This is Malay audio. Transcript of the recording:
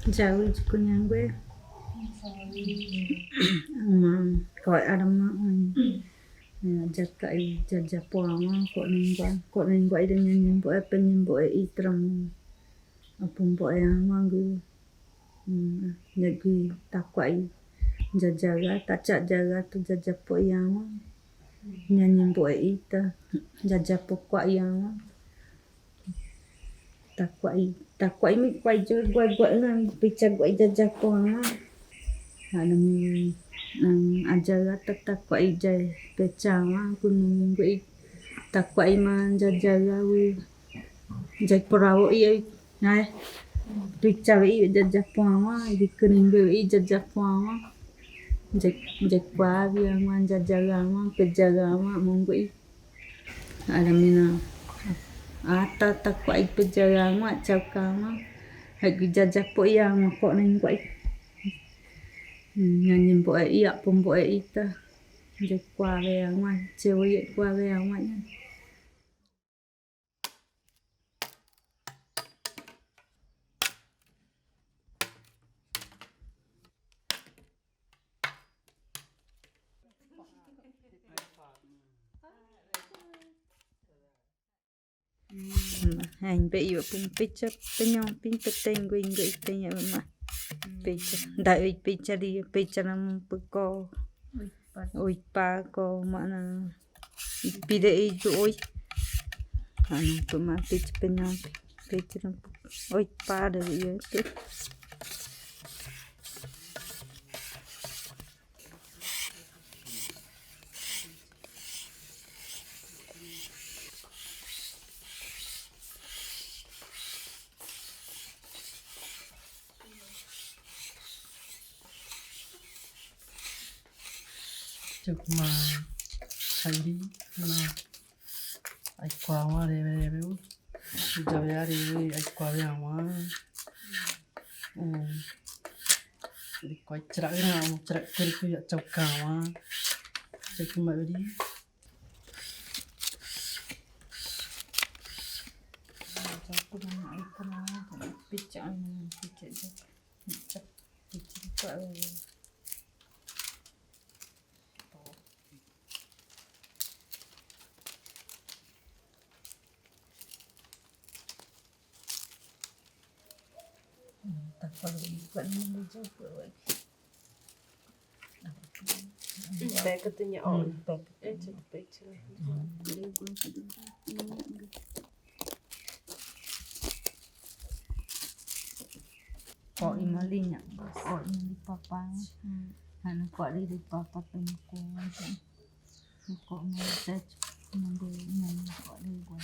Jauh juga gue. Gọi Adam jakai jajapuama kok ningguan dengan nyemboe penyemboe itram apun boe manggu lagi takwai jajaga tacak jaga tu jajapo yang nyemboe ita jajapo kwa yang takwai mi kwai jo gua nang picha gua jajapo hanam ajaga takwai jai pecama kunung gua takwai man jajaga wi jai perawo iya nai picha wi jajapo di kuning wi jajapo jai kwa wi man jajaga man pejaga man monggo adamina ata takwai pejaga man cakama hagi jajapo yang kok neng kwai nyanyi boe iya pemboe ita jai kwa yang man cewek kwa yang man hành bị yếu pin picha penyong pin peteng gue inggit tanya mama picha đại picha đi picha nam peko oi pa ko mana pide ijo oi anu pema picha penyong picha nam oi pa de iya tu chụp mà thấy đi là ai qua mà để béo giờ ra đi ai qua về mà đi quay chợ nào một chợ cái chậu cà mà chụp mà đi picha tak perlu bukan mencoba Back katanya on. It's the picture. kok imalinya kok ini papa anu kok di papa penku kok mau cek nunggu kok di gua